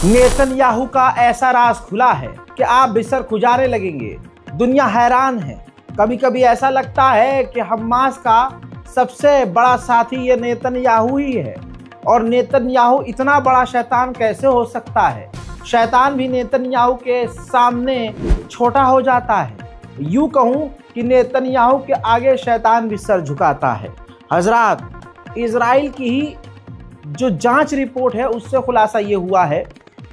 Netanyahu का ऐसा राज खुला है कि आप बिस्तर खुजाने लगेंगे। दुनिया हैरान है। कभी कभी ऐसा लगता है कि हमास का सबसे बड़ा साथी ये नेतन्याहू ही है। और नेतन्याहू इतना बड़ा शैतान कैसे हो सकता है? शैतान भी नेतन्याहू के सामने छोटा हो जाता है। यूं कहूं कि नेतन्याहू के आगे शैतान भी सर झुकाता है। हजरात, इजराइल की ही जो जांच रिपोर्ट है उससे खुलासा ये हुआ है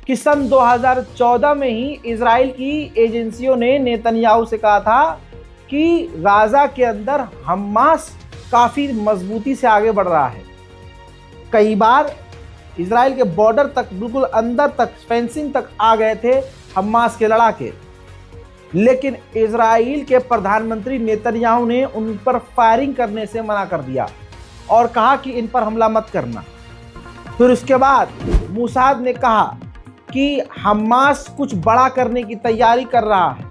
कि सन 2014 में ही इजराइल की एजेंसियों ने नेतन्याहू से कहा था कि गाजा के अंदर हमास काफ़ी मजबूती से आगे बढ़ रहा है। कई बार इजराइल के बॉर्डर तक, बिल्कुल अंदर तक, फेंसिंग तक आ गए थे हमास के लड़ाके। लेकिन इजराइल के प्रधानमंत्री नेतन्याहू ने उन पर फायरिंग करने से मना कर दिया और कहा कि इन पर हमला मत करना। फिर उसके बाद मोसाद ने कहा कि हमास कुछ बड़ा करने की तैयारी कर रहा है।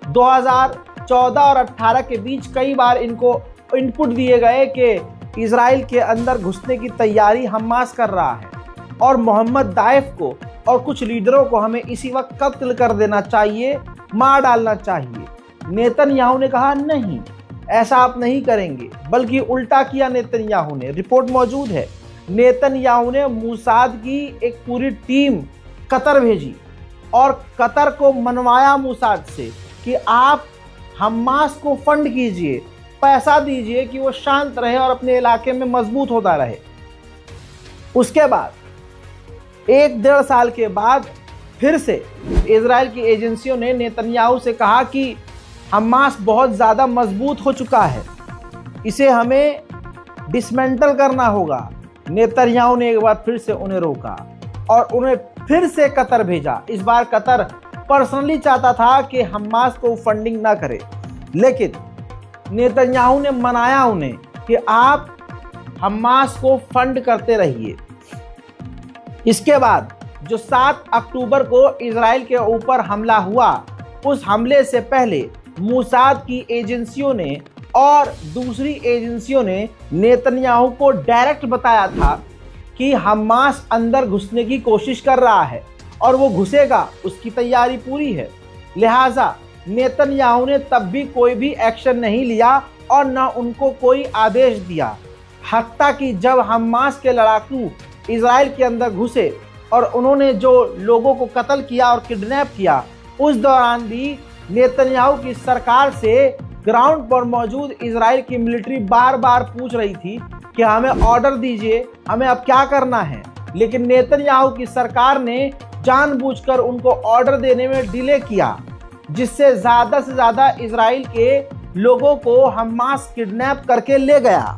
2014 और 18 के बीच कई बार इनको इनपुट दिए गए कि इजराइल के अंदर घुसने की तैयारी हमास कर रहा है और मोहम्मद दाइफ को और कुछ लीडरों को हमें इसी वक्त कत्ल कर देना चाहिए, मार डालना चाहिए। नेतन्याहू ने कहा नहीं, ऐसा आप नहीं करेंगे, बल्कि उल्टा किया नेतन्याहू ने। रिपोर्ट मौजूद है। नेतन्याहू ने मोसाद की एक पूरी टीम कतर भेजी और कतर को मनवाया मोसाद से कि आप हमास को फंड कीजिए, पैसा दीजिए कि वो शांत रहे और अपने इलाके में मजबूत होता रहे। उसके बाद 1-1.5 साल के बाद फिर से इजराइल की एजेंसियों ने नेतन्याहू से कहा कि हमास बहुत ज़्यादा मजबूत हो चुका है, इसे हमें डिसमेंटल करना होगा। नेतन्याहू ने एक बार फिर से उन्हें रोका और उन्हें फिर से कतर भेजा। इस बार कतर पर्सनली चाहता था कि हमास को फंडिंग ना करे, लेकिन नेतन्याहू ने मनाया उन्हें कि आप हमास को फंड करते रहिए। इसके बाद जो 7 अक्टूबर को इजराइल के ऊपर हमला हुआ, उस हमले से पहले मोसाद की एजेंसियों ने और दूसरी एजेंसियों ने नेतन्याहू को डायरेक्ट बताया था कि हमास अंदर घुसने की कोशिश कर रहा है और वो घुसेगा, उसकी तैयारी पूरी है। लिहाजा नेतन्याहू ने तब भी कोई भी एक्शन नहीं लिया और न उनको कोई आदेश दिया। हत्ता कि जब हमास के लड़ाकू इजराइल के अंदर घुसे और उन्होंने जो लोगों को कत्ल किया और किडनैप किया, उस दौरान भी नेतन्याहू की सरकार से ग्राउंड पर मौजूद इजराइल की मिलिट्री बार बार पूछ रही थी कि हमें ऑर्डर दीजिए, हमें अब क्या करना है। लेकिन नेतन्याहू की सरकार ने जानबूझकर उनको ऑर्डर देने में डिले किया, जिससे ज़्यादा से ज़्यादा इजराइल के लोगों को हमास किडनैप करके ले गया।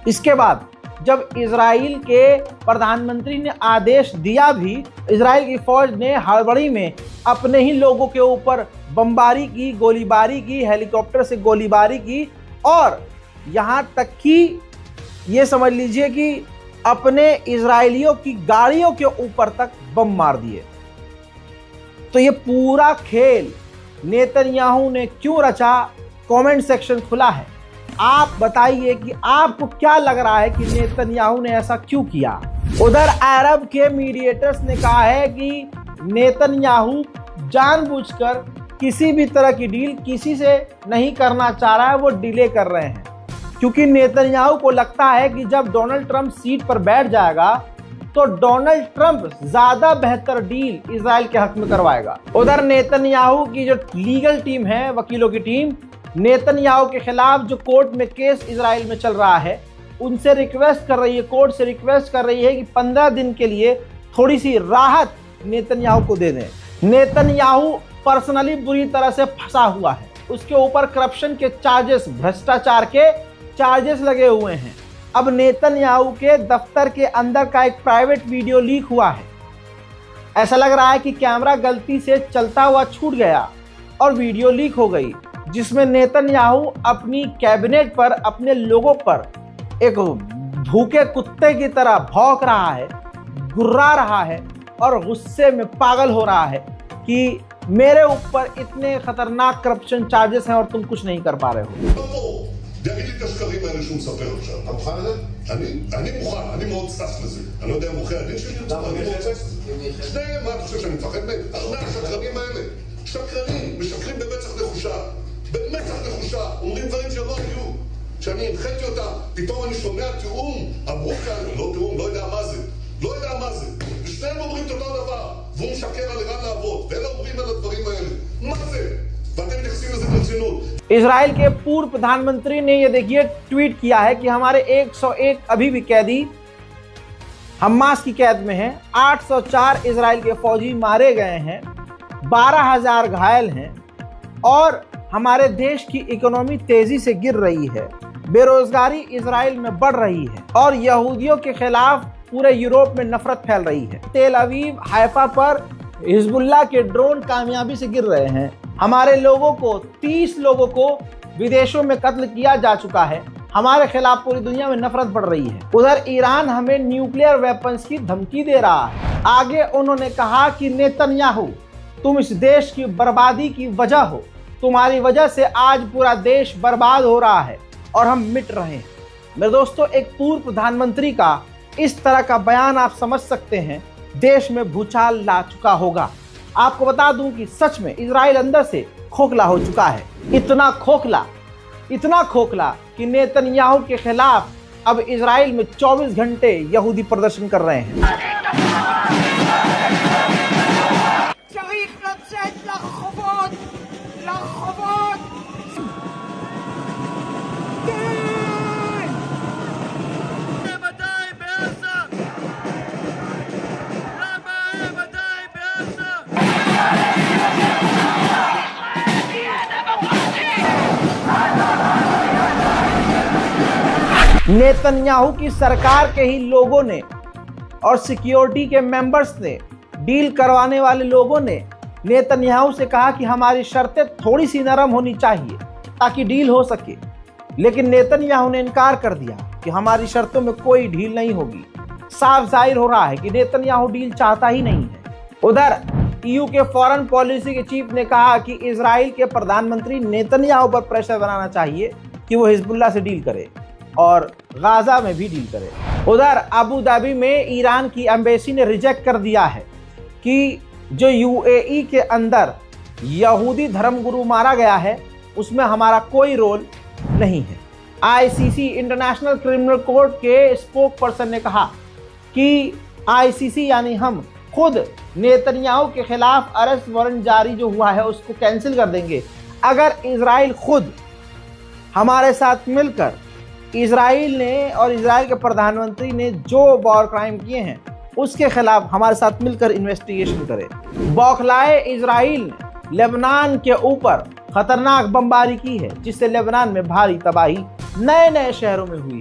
इसके बाद जब इजराइल के प्रधानमंत्री ने आदेश दिया भी, इजराइल की फौज ने हड़बड़ी में अपने ही लोगों के ऊपर बमबारी की, गोलीबारी की, हेलीकॉप्टर से गोलीबारी की और यहाँ तक कि ये समझ लीजिए कि अपने इजराइलियों की गाड़ियों के ऊपर तक बम मार दिए। तो ये पूरा खेल नेतन्याहू ने क्यों रचा? कमेंट सेक्शन खुला है। आप बताइए कि आपको क्या लग रहा है कि नेतन्याहू ने ऐसा क्यों किया। उधर अरब के मीडिएटर्स ने कहा है कि नेतन्याहू जानबूझकर किसी भी तरह की डील किसी से नहीं करना चाह रहा है, वो डिले कर रहे हैं, क्योंकि नेतन्याहू को लगता है कि जब डोनाल्ड ट्रंप सीट पर बैठ जाएगा तो डोनाल्ड ट्रंप ज्यादा बेहतर डील इजराइल के हक में करवाएगा। उधर नेतन्याहू की जो लीगल टीम है, वकीलों की टीम, नेतन्याहू के खिलाफ जो कोर्ट में केस इजराइल में चल रहा है, उनसे रिक्वेस्ट कर रही है, कोर्ट से रिक्वेस्ट कर रही है कि 15 दिन के लिए थोड़ी सी राहत नेतन्याहू को दे दें। नेतन्याहू पर्सनली बुरी तरह से फंसा हुआ है। उसके ऊपर करप्शन के चार्जेस, भ्रष्टाचार के चार्जेस लगे हुए हैं। अब नेतन्याहू के दफ्तर के अंदर का एक प्राइवेट वीडियो लीक हुआ है। ऐसा लग रहा है कि कैमरा गलती से चलता हुआ छूट गया और वीडियो लीक हो गई, जिसमें नेतन्याहू अपनी कैबिनेट पर, अपने लोगों पर एक भूखे कुत्ते की तरह भौंक रहा है, गुर्रा रहा है और गुस्से में पागल हो रहा है कि मेरे ऊपर इतने खतरनाक करप्शन चार्जेस हैं और तुम कुछ नहीं कर पा रहे हो। תגיד לי את השקרים האלה שהוא מספר עכשיו, אתה מוכן לזה? אני מוכן, אני מאוד סס לזה. אני לא יודע אם עורכי הדין שלי יוצא, אני מאוד סס לזה. שניהם, מה אתה חושב שאני מפחד מהם? הרבה השקרנים האלה. שקרנים, משקרים במצח נחושה. במצח נחושה, אומרים דברים שלא היו. כשאני הנחיתי אותם, פתאום אני שומע תיאום. אמרו כאן, לא תיאום, לא יודע מה זה. לא יודע מה זה. ושניהם אומרים את אותו דבר. והוא משקר על ערן לעבוד. ואלה אומרים על הדברים האלה. מה זה? ואתם מתייחסים לזה ברצינות. इजराइल के पूर्व प्रधानमंत्री ने ये देखिए ट्वीट किया है कि हमारे 101 अभी भी कैदी हमास की कैद में हैं, 804 इजराइल के फौजी मारे गए हैं, 12,000 घायल हैं और हमारे देश की इकोनॉमी तेजी से गिर रही है, बेरोजगारी इजराइल में बढ़ रही है और यहूदियों के खिलाफ पूरे यूरोप में नफरत फैल रही है। तेल अवीव हाइफा पर हिजबुल्लाह के ड्रोन कामयाबी से गिर रहे हैं। हमारे लोगों को 30 लोगों को विदेशों में कत्ल किया जा चुका है। हमारे खिलाफ पूरी दुनिया में नफरत बढ़ रही है। उधर ईरान हमें न्यूक्लियर वेपन्स की धमकी दे रहा है। आगे उन्होंने कहा कि नेतन्याहू, तुम इस देश की बर्बादी की वजह हो, तुम्हारी वजह से आज पूरा देश बर्बाद हो रहा है और हम मिट रहे हैं। मेरे दोस्तों, एक पूर्व प्रधानमंत्री का इस तरह का बयान आप समझ सकते हैं देश में भूचाल ला चुका होगा। आपको बता दूं कि सच में इजराइल अंदर से खोखला हो चुका है, इतना खोखला कि नेतन्याहू के खिलाफ अब इजराइल में 24 घंटे यहूदी प्रदर्शन कर रहे हैं। नेतन्याहू की सरकार के ही लोगों ने और सिक्योरिटी के मेंबर्स ने, डील करवाने वाले लोगों ने नेतन्याहू से कहा कि हमारी शर्तें थोड़ी सी नरम होनी चाहिए ताकि डील हो सके, लेकिन नेतन्याहू ने इनकार कर दिया कि हमारी शर्तों में कोई डील नहीं होगी। साफ जाहिर हो रहा है कि नेतन्याहू डील चाहता ही नहीं है। उधर ईयू के फॉरेन पॉलिसी के चीफ ने कहा कि इजराइल के प्रधानमंत्री नेतन्याहू पर प्रेशर बनाना चाहिए कि वो हिजबुल्लाह से डील करे और गाजा में भी डील करे। उधर अबू धाबी में ईरान की एम्बेसी ने रिजेक्ट कर दिया है कि जो यूएई के अंदर यहूदी धर्मगुरु मारा गया है उसमें हमारा कोई रोल नहीं है। आईसीसी इंटरनेशनल क्रिमिनल कोर्ट के स्पोक पर्सन ने कहा कि आईसीसी यानी हम खुद नेतन्याहू के खिलाफ अरेस्ट वारंट जारी जो हुआ है उसको कैंसिल कर देंगे अगर इजराइल खुद हमारे साथ मिलकर इजराइल ने और इजराइल के प्रधानमंत्री ने जो वॉर क्राइम किए हैं उसके खिलाफ हमारे साथ मिलकर इन्वेस्टिगेशन करे। बौखलाए इजराइल ने लेबनान के ऊपर खतरनाक बमबारी की है जिससे लेबनान में भारी तबाही नए नए शहरों में हुई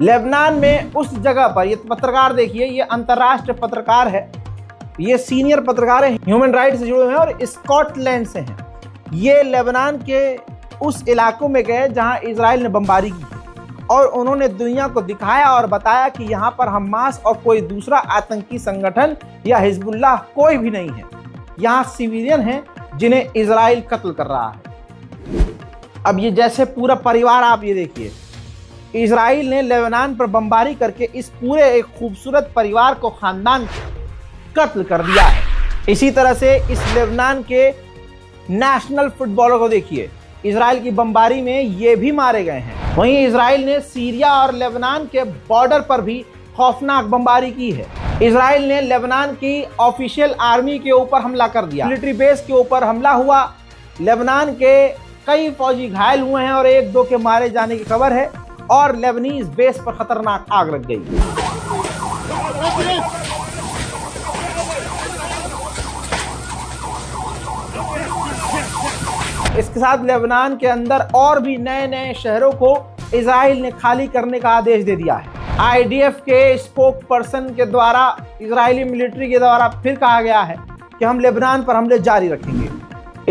लेबनान में उस जगह पर ये पत्रकार देखिए, ये अंतर्राष्ट्रीय पत्रकार है, ये सीनियर पत्रकार है, ह्यूमन राइट्स से जुड़े हुए हैं और स्कॉटलैंड से हैं। ये लेबनान के उस इलाकों में गए जहां इजराइल ने बमबारी की और उन्होंने दुनिया को दिखाया और बताया कि यहाँ पर हमास और कोई दूसरा आतंकी संगठन या हिजबुल्लाह कोई भी नहीं है, यहाँ सिविलियन हैं जिन्हें इजराइल कत्ल कर रहा है। अब ये जैसे पूरा परिवार, आप ये देखिए, इजराइल ने लेबनान पर बमबारी करके इस पूरे एक खूबसूरत परिवार को, खानदान को कत्ल कर दिया है। इसी तरह से इस लेबनान के नेशनल फुटबॉलर को देखिए, इजराइल की बमबारी में ये भी मारे गए हैं। वहीं इजराइल ने सीरिया और लेबनान के बॉर्डर पर भी खौफनाक बमबारी की है। इजराइल ने लेबनान की ऑफिशियल आर्मी के ऊपर हमला कर दिया, मिलिट्री बेस के ऊपर हमला हुआ, लेबनान के कई फौजी घायल हुए हैं और 1-2 के मारे जाने की खबर है और लेबनीज बेस पर खतरनाक आग लग गई। इसके साथ लेबनान के अंदर और भी नए नए शहरों को इजराइल ने खाली करने का आदेश दे दिया है। आईडीएफ के स्पोक पर्सन के द्वारा इजरायली मिलिट्री के द्वारा फिर कहा गया है कि हम लेबनान पर हमले जारी रखेंगे।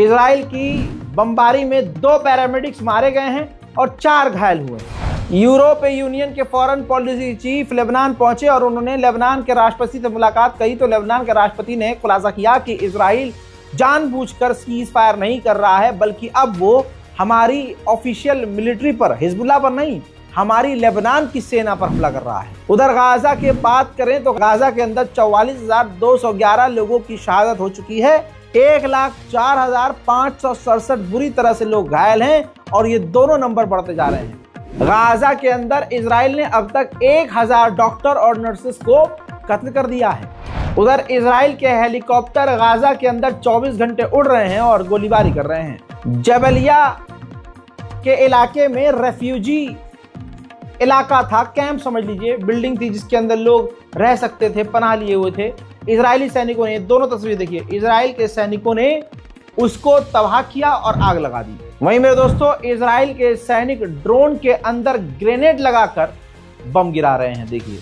इजराइल की बमबारी में 2 पैरामेडिक्स मारे गए हैं और 4 घायल हुए हैं। यूरोपीय यूनियन के फॉरेन पॉलिसी चीफ लेबनान पहुंचे और उन्होंने लेबनान के राष्ट्रपति से मुलाकात करी तो लेबनान के राष्ट्रपति ने खुलासा किया कि इजराइल जानबूझकर सीज फायर नहीं कर रहा है, बल्कि अब वो हमारी ऑफिशियल मिलिट्री पर, हिजबुल्लाह पर नहीं, हमारी लेबनान की सेना पर हमला कर रहा है। उधर गाजा की बात करें तो गाजा के अंदर 44,211 लोगों की शहादत हो चुकी है। 1,04,567 बुरी तरह से लोग घायल हैं और ये दोनों नंबर बढ़ते जा रहे हैं। गाजा के अंदर इजराइल ने अब तक 1,000 डॉक्टर और नर्सेस को कत्ल कर दिया है। उधर इजराइल के हेलीकॉप्टर गाजा के अंदर 24 घंटे उड़ रहे हैं और गोलीबारी कर रहे हैं। जबलिया के इलाके में रेफ्यूजी इलाका था, कैंप समझ लीजिए, बिल्डिंग थी जिसके अंदर लोग रह सकते थे, पनाह लिए हुए थे। इजरायली सैनिकों ने, दोनों तस्वीर देखिए, इजराइल के सैनिकों ने उसको तबाह किया और आग लगा दी। वहीं मेरे दोस्तों, इजराइल के सैनिक ड्रोन के अंदर ग्रेनेड लगाकर बम गिरा रहे हैं, देखिए।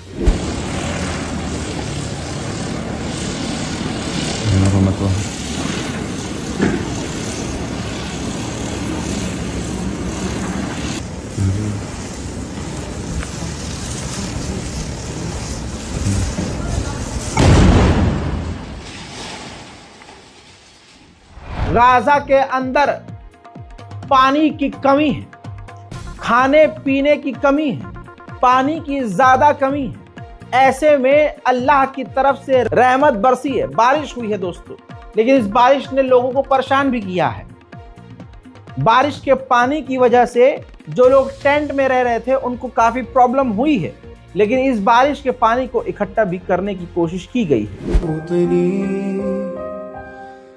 गाजा के अंदर पानी की कमी है, खाने पीने की कमी है, पानी की ज्यादा कमी है। ऐसे में अल्लाह की तरफ से रहमत बरसी है, बारिश हुई है दोस्तों, लेकिन इस बारिश ने लोगों को परेशान भी किया है। बारिश के पानी की वजह से जो लोग टेंट में रह रहे थे उनको काफी प्रॉब्लम हुई है, लेकिन इस बारिश के पानी को इकट्ठा भी करने की कोशिश की गई है।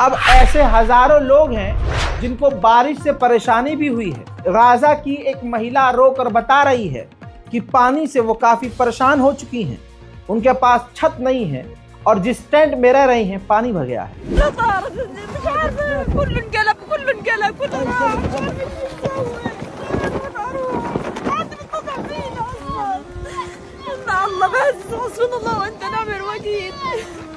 अब ऐसे हजारों लोग हैं जिनको बारिश से परेशानी भी हुई है। गाजा की एक महिला रोकर बता रही है कि पानी से वो काफी परेशान हो चुकी हैं, उनके पास छत नहीं है और जिस टेंट में रह रही हैं पानी भर गया है।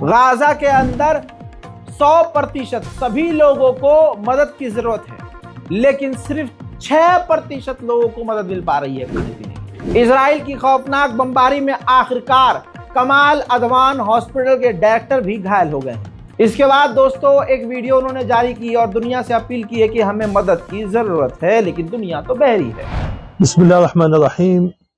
गाजा के अंदर 100% सभी लोगों को मदद की जरूरत है, लेकिन सिर्फ 6% लोगों को मदद मिल पा रही है खाने पीने। इजराइल की खौफनाक बमबारी में आखिरकार कमाल अदवान हॉस्पिटल के डायरेक्टर भी घायल हो गए हैं। इसके बाद दोस्तों एक वीडियो उन्होंने जारी की और दुनिया से अपील की है कि हमें मदद की जरूरत है, लेकिन दुनिया तो बहरी है। बिस्मिल्लाहिर्रहमानिर्रहीम।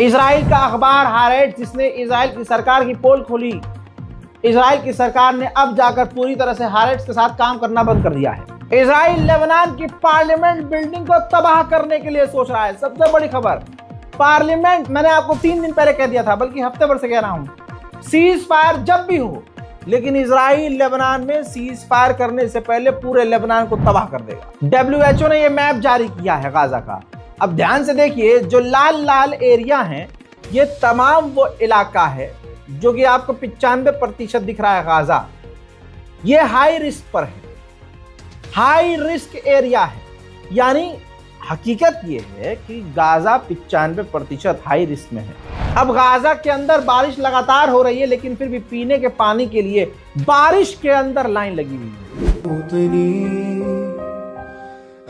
इजराइल का अखबार हारेट्स, जिसने इजराइल की सरकार की पोल खोली, इजराइल की सरकार ने अब जाकर पूरी तरह से हारेट्स के साथ काम करना बंद कर दिया है। इजराइल लेबनान की पार्लियामेंट बिल्डिंग को तबाह करने के लिए सोच रहा है। सबसे बड़ी खबर, पार्लियामेंट, मैंने आपको 3 दिन पहले कह दिया था, बल्कि हफ्ते भर से कह रहा हूं, सीज फायर जब भी हो, लेकिन इजराइल लेबनान में सीज फायर करने से पहले पूरे लेबनान को तबाह कर देगा। WHO ने यह मैप जारी किया है गाजा का। अब ध्यान से देखिए, जो लाल लाल एरिया हैं, ये तमाम वो इलाका है जो कि आपको 95% दिख रहा है गाजा। ये हाई रिस्क पर है, हाई रिस्क एरिया है। यानी हकीकत ये है कि गाजा 95% हाई रिस्क में है। अब गाजा के अंदर बारिश लगातार हो रही है, लेकिन फिर भी पीने के पानी के लिए बारिश के अंदर लाइन लगी हुई है।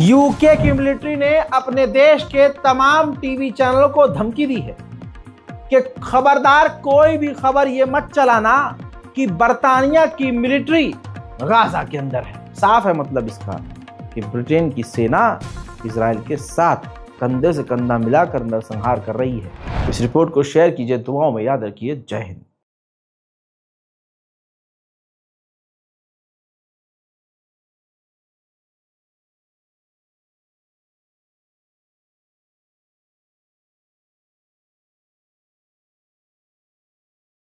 यूके की मिलिट्री ने अपने देश के तमाम टीवी चैनलों को धमकी दी है कि खबरदार कोई भी खबर ये मत चलाना कि बरतानिया की मिलिट्री गाजा के अंदर है। साफ है मतलब इसका कि ब्रिटेन की सेना इजराइल के साथ कंधे से कंधा मिलाकर नरसंहार कर रही है। इस रिपोर्ट को शेयर कीजिए, दुआओं में याद रखिए। जय हिंद।